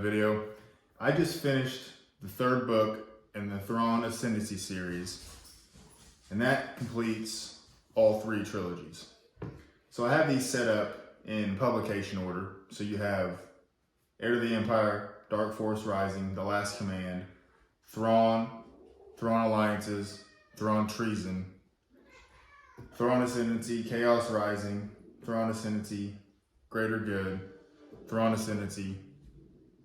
video. I just finished the third book in the Thrawn Ascendancy series, and that completes all three trilogies. So I have these set up in publication order. So you have Heir to the Empire, Dark Force Rising, The Last Command, Thrawn, Thrawn Alliances, Thrawn Treason, Thrawn Ascendancy, Chaos Rising, Thrawn Ascendancy, Greater Good, Thrawn Ascendancy,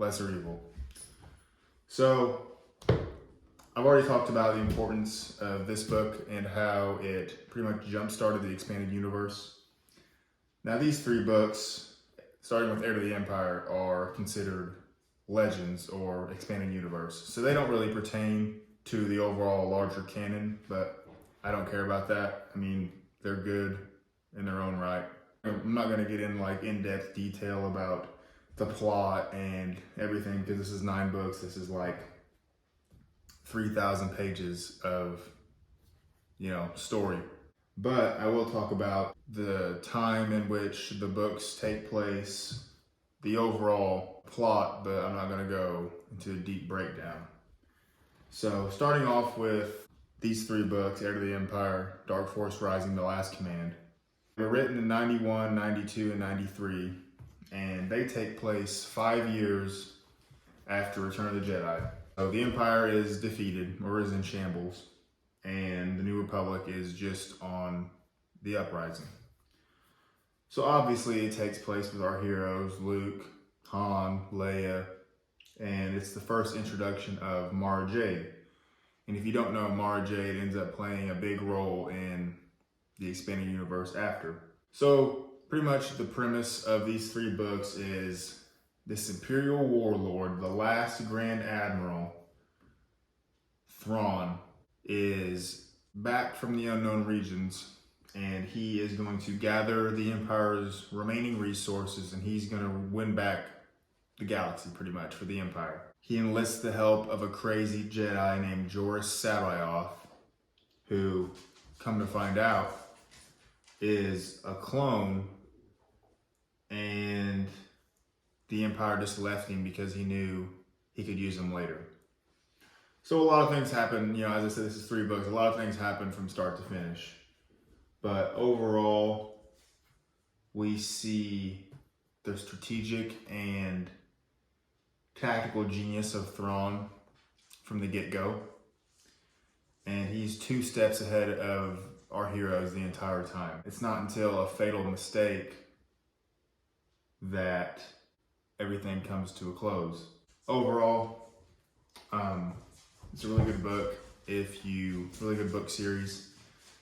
Lesser Evil. So I've already talked about the importance of this book and how it pretty much jump-started the expanded universe. Now these three books, starting with Heir to the Empire, are considered legends or expanded universe. So they don't really pertain to the overall larger canon, but I don't care about that. I mean, they're good in their own right. I'm not going to get in like in-depth detail about the plot and everything because this is 9 books. This is like 3,000 pages of, story. But I will talk about the time in which the books take place, the overall plot, but I'm not going to go into a deep breakdown. So starting off with these 3 books, Heir to the Empire, Dark Force Rising, The Last Command. They were written in 91, 92, and 93, and they take place 5 years after Return of the Jedi. So the Empire is defeated, or is in shambles, and the New Republic is just on the uprising. So obviously it takes place with our heroes, Luke, Han, Leia, and it's the first introduction of Mara Jade. And if you don't know, Mara Jade ends up playing a big role in the expanded universe after. So pretty much the premise of these 3 books is this Imperial warlord, the last Grand Admiral Thrawn, is back from the unknown regions, and he is going to gather the Empire's remaining resources, and he's going to win back the galaxy pretty much for the Empire. He enlists the help of a crazy Jedi named Joruus C'baoth, who, come to find out, is a clone, and the Empire just left him because he knew he could use him later. So a lot of things happen, as I said, this is 3 books, a lot of things happen from start to finish. But overall, we see the strategic and tactical genius of Thrawn from the get-go. And he's 2 steps ahead of our heroes the entire time. It's not until a fatal mistake that everything comes to a close. Overall, it's a really good book. Really good book series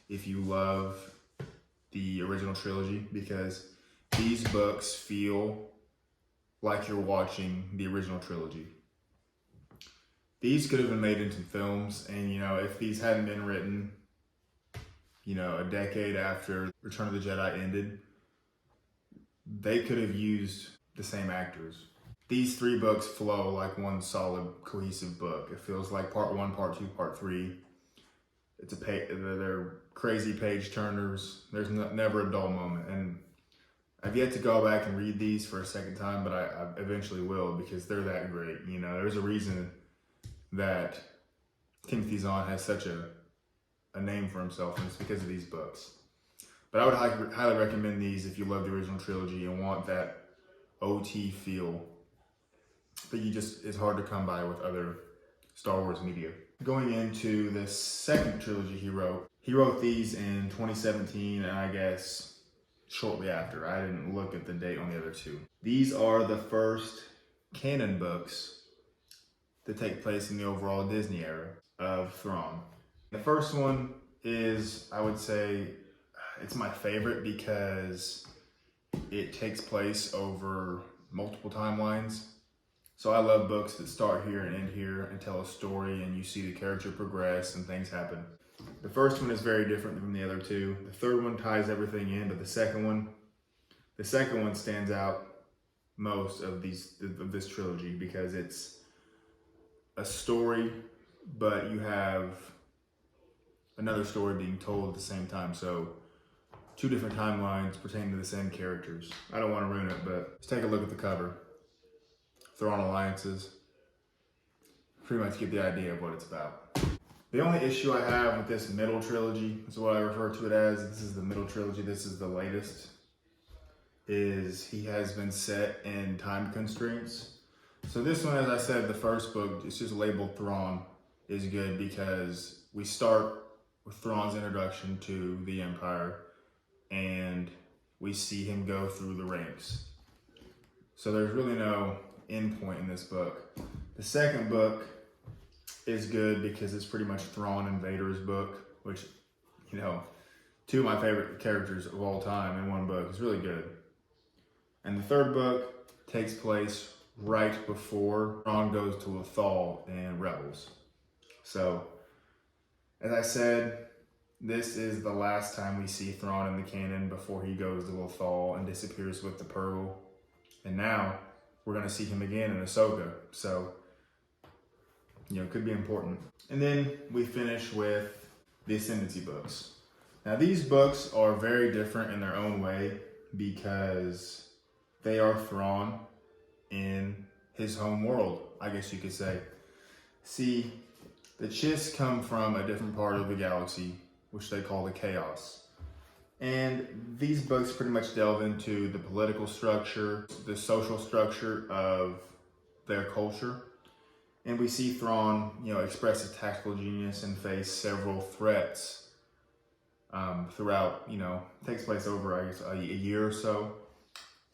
if you love the original trilogy, because these books feel like you're watching the original trilogy. These could have been made into films, and if these hadn't been written, a decade after Return of the Jedi ended, they could have used the same actors. These 3 books flow like one solid, cohesive book. It feels like part 1, part 2, part 3. They're crazy page turners. There's never a dull moment. And I've yet to go back and read these for a second time, but I eventually will, because they're that great. There's a reason that Timothy Zahn has such a name for himself, and it's because of these books. But I would highly recommend these if you love the original trilogy and want that OT feel that it's hard to come by with other Star Wars media. Going into the second trilogy he wrote these in 2017, and I guess shortly after. I didn't look at the date on the other 2. These are the first canon books that take place in the overall Disney era of Thrawn. The first one is, I would say, it's my favorite because it takes place over multiple timelines. So I love books that start here and end here and tell a story, and you see the character progress and things happen. The first one is very different from the other 2. The third one ties everything in, but the second one stands out most of this trilogy because it's a story, but you have another story being told at the same time. So 2 different timelines pertaining to the same characters. I don't want to ruin it, but let's take a look at the cover. Thrawn alliances. Pretty much get the idea of what it's about. The only issue I have with this middle trilogy, is what I refer to it as, this is the middle trilogy, this is the latest, is he has been set in time constraints. So this one, as I said, the first book, it's just labeled Thrawn, is good because we start with Thrawn's introduction to the Empire and we see him go through the ranks. So there's really no end point in this book. The second book is good because it's pretty much Thrawn and Vader's book, which, you know, two of my favorite characters of all time in one book. It's really good. And the third book takes place right before Thrawn goes to Lothal and Rebels. So, as I said, this is the last time we see Thrawn in the canon before he goes to Lothal and disappears with the Purrgil. And now we're going to see him again in Ahsoka. So, you know, it could be important. And then we finish with the Ascendancy books. Now, these books are very different in their own way because they are Thrawn in his home world, I guess you could say. See, the Chiss come from a different part of the galaxy, which they call the Chaos. And these books pretty much delve into the political structure, the social structure of their culture. And we see Thrawn, you know, express his tactical genius and face several threats throughout, you know, takes place over, I guess, a year or so.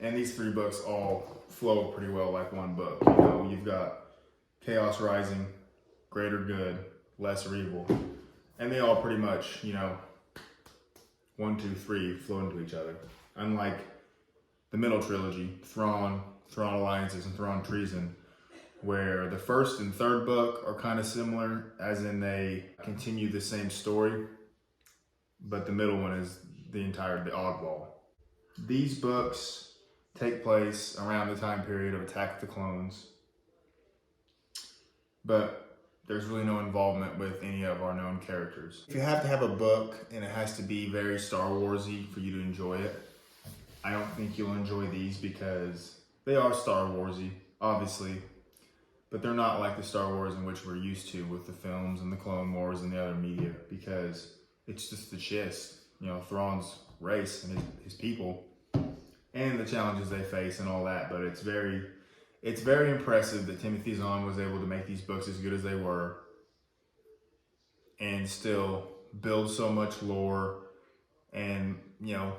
And these three books all flow pretty well like one book. You know, you've got Chaos Rising, Greater Good, Lesser Evil. And they all pretty much, you know, 1, 2, 3 flow into each other. Unlike the middle trilogy, Thrawn Alliances, and Thrawn Treason, where the first and third book are kind of similar, as in they continue the same story, but the middle one is the oddball. These books take place around the time period of Attack of the Clones, but there's really no involvement with any of our known characters. If you have to have a book and it has to be very Star Warsy for you to enjoy it, I don't think you'll enjoy these because they are Star Warsy, obviously, but they're not like the Star Wars in which we're used to with the films and the Clone Wars and the other media, because it's just the Chiss, you know, Thrawn's race and his people and the challenges they face and all that. But it's very impressive that Timothy Zahn was able to make these books as good as they were and still build so much lore and, you know,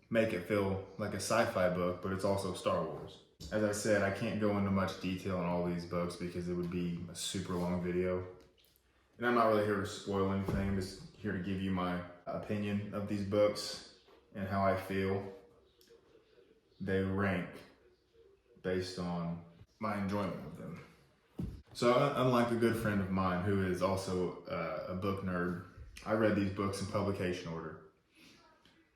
make it feel like a sci-fi book, but it's also Star Wars. As I said, I can't go into much detail on all these books because it would be a super long video. And I'm not really here to spoil anything, I'm just here to give you my opinion of these books and how I feel they rank based on my enjoyment of them. So unlike a good friend of mine who is also a book nerd, I read these books in publication order.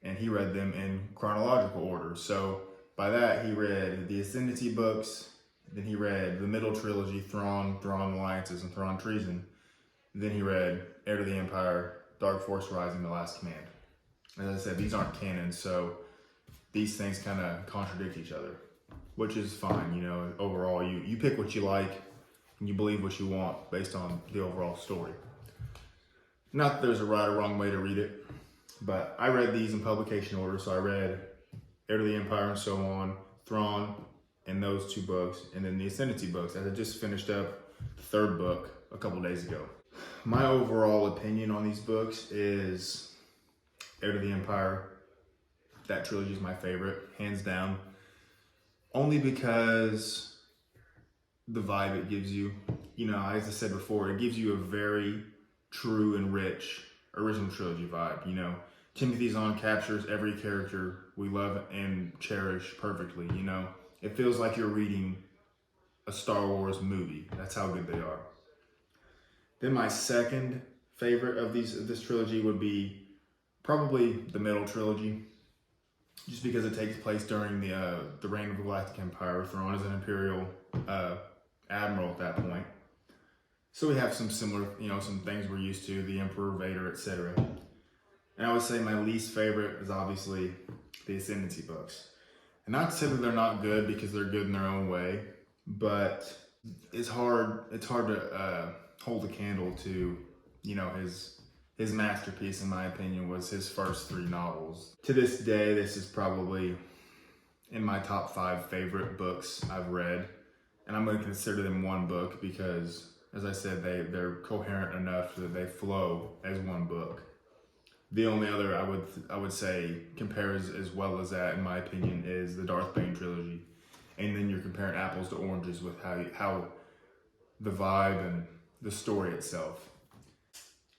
And he read them in chronological order. So by that, he read the Ascendancy books, then he read the middle trilogy, Thrawn Alliances, and Thrawn Treason. Then he read Heir to the Empire, Dark Force Rising, The Last Command. As I said, these aren't canon, so these things kind of contradict each other, which is fine. You know, overall, you pick what you like and you believe what you want based on the overall story. Not that there's a right or wrong way to read it, but I read these in publication order. So I read Heir to the Empire and so on, Thrawn, and those two books, and then the Ascendancy books, as I just finished up the third book a couple days ago. My overall opinion on these books is Heir to the Empire. That trilogy is my favorite, hands down. Only because the vibe it gives you. You know, as I said before, it gives you a very true and rich original trilogy vibe. You know, Timothy Zahn captures every character we love and cherish perfectly. You know, it feels like you're reading a Star Wars movie. That's how good they are. Then my second favorite of this trilogy would be probably the middle trilogy, just because it takes place during the reign of the Galactic Empire. Thrawn is an Imperial admiral at that point. So we have some similar, you know, some things we're used to, the Emperor, Vader, etc. And I would say my least favorite is obviously the Ascendancy books. And not to say that they're not good, because they're good in their own way, but it's hard to hold a candle to, you know, his masterpiece, in my opinion, was his first 3 novels. To this day, this is probably in my top 5 favorite books I've read, and I'm going to consider them one book because, as I said, they're coherent enough that they flow as one book. The only other I would say compares as well as that, in my opinion, is the Darth Bane trilogy. And then you're comparing apples to oranges with how the vibe and the story itself.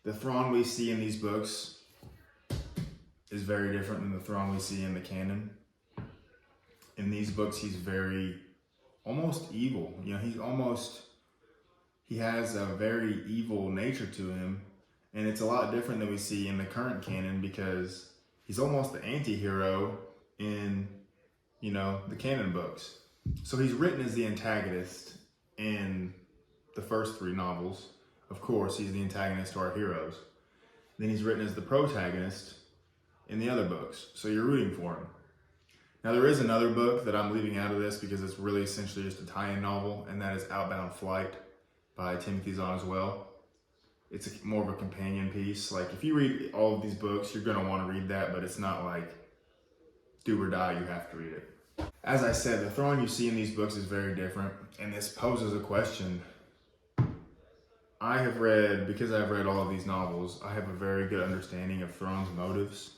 The Thrawn we see in these books is very different than the Thrawn we see in the canon. In these books, he's very almost evil. You know, he has a very evil nature to him. And it's a lot different than we see in the current canon because he's almost the anti-hero in, you know, the canon books. So he's written as the antagonist in the first 3 novels. Of course, he's the antagonist to our heroes. Then he's written as the protagonist in the other books. So you're rooting for him. Now there is another book that I'm leaving out of this because it's really essentially just a tie-in novel, and that is Outbound Flight by Timothy Zahn as well. It's more of a companion piece. Like, if you read all of these books, you're going to want to read that, but it's not like do or die, you have to read it. As I said, the Thrawn you see in these books is very different, and this poses a question. Because I've read all of these novels, I have a very good understanding of Thrawn's motives.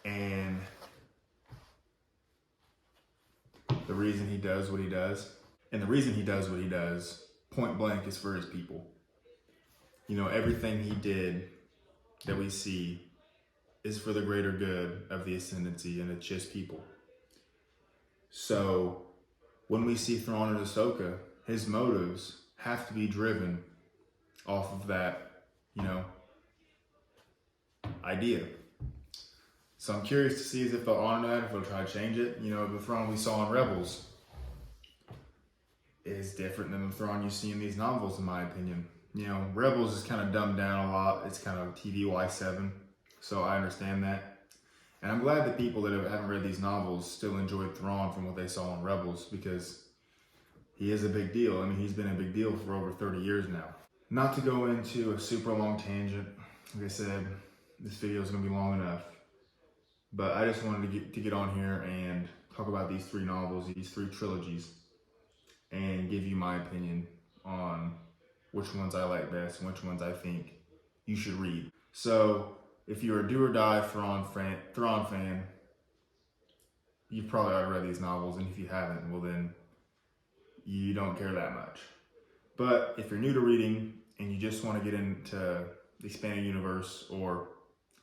And the reason he does what he does. And the reason he does what he does, point blank, is for his people. You know, everything he did that we see is for the greater good of the Ascendancy, and it's just people. So when we see Thrawn and Ahsoka, his motives have to be driven off of that, you know, idea. So I'm curious to see if they'll honor that, if they'll try to change it. You know, the Thrawn we saw in Rebels is different than the Thrawn you see in these novels, in my opinion. You know, Rebels is kind of dumbed down a lot. It's kind of TVY7, so I understand that. And I'm glad that people that haven't read these novels still enjoyed Thrawn from what they saw in Rebels, because he is a big deal. I mean, he's been a big deal for over 30 years now. Not to go into a super long tangent, like I said, this video is going to be long enough. But I just wanted to get on here and talk about these 3 novels, these 3 trilogies, and give you my opinion on which ones I like best and which ones I think you should read. So if you're a do or die Thrawn fan, you've probably already read these novels, and if you haven't, well then you don't care that much. But if you're new to reading and you just want to get into the expanded universe, or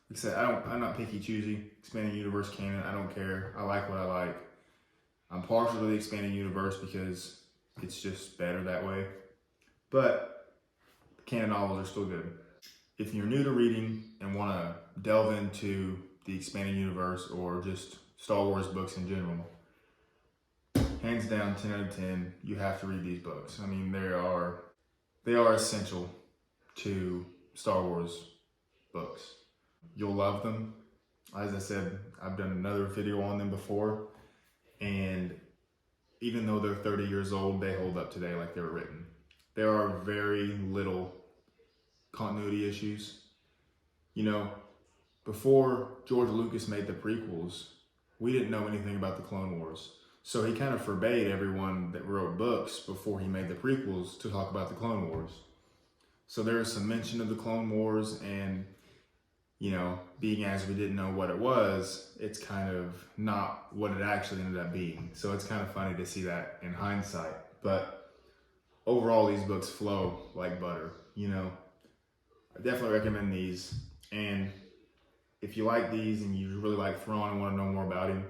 like I said, I'm not picky choosy. Expanded universe canon, I don't care. I like what I like. I'm partial to the expanded universe because it's just better that way. But the canon novels are still good. If you're new to reading and want to delve into the expanded universe or just Star Wars books in general, hands down, 10 out of 10, you have to read these books. I mean, they are essential to Star Wars books. You'll love them. As I said, I've done another video on them before, and even though they're 30 years old, they hold up today like they were written. There are very little continuity issues. You know, before George Lucas made the prequels, we didn't know anything about the Clone Wars. So he kind of forbade everyone that wrote books before he made the prequels to talk about the Clone Wars. So there is some mention of the Clone Wars, and, you know, being as we didn't know what it was, it's kind of not what it actually ended up being. So it's kind of funny to see that in hindsight. But overall, these books flow like butter, you know. I definitely recommend these. And if you like these and you really like Thrawn and want to know more about him,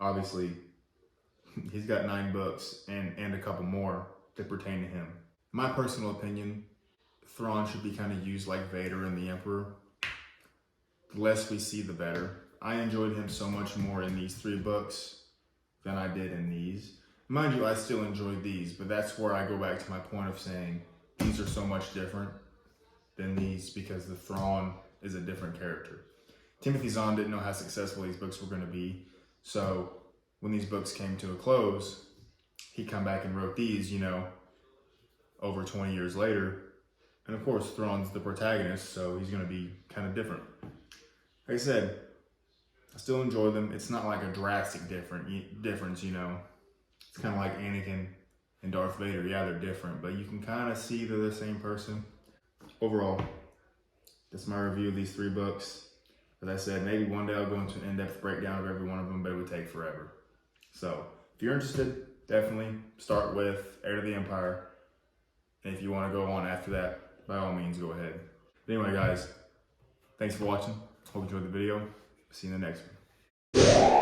obviously he's got 9 books and a couple more that pertain to him. My personal opinion, Thrawn should be kind of used like Vader and the Emperor. The less we see, the better. I enjoyed him so much more in these 3 books than I did in these. Mind you, I still enjoyed these, but that's where I go back to my point of saying these are so much different than these because the Thrawn is a different character. Timothy Zahn didn't know how successful these books were going to be, so when these books came to a close, he come back and wrote these, you know, over 20 years later. And of course, Thrawn's the protagonist, so he's going to be kind of different. Like I said, I still enjoy them. It's not like a drastic difference, you know. It's kind of like Anakin and Darth Vader. Yeah, they're different, but you can kind of see they're the same person. Overall, that's my review of these 3 books. As I said, maybe one day I'll go into an in-depth breakdown of every one of them, but it would take forever. So, if you're interested, definitely start with Heir to the Empire. And if you want to go on after that, by all means, go ahead. But anyway, guys, thanks for watching. Hope you enjoyed the video. See you in the next one.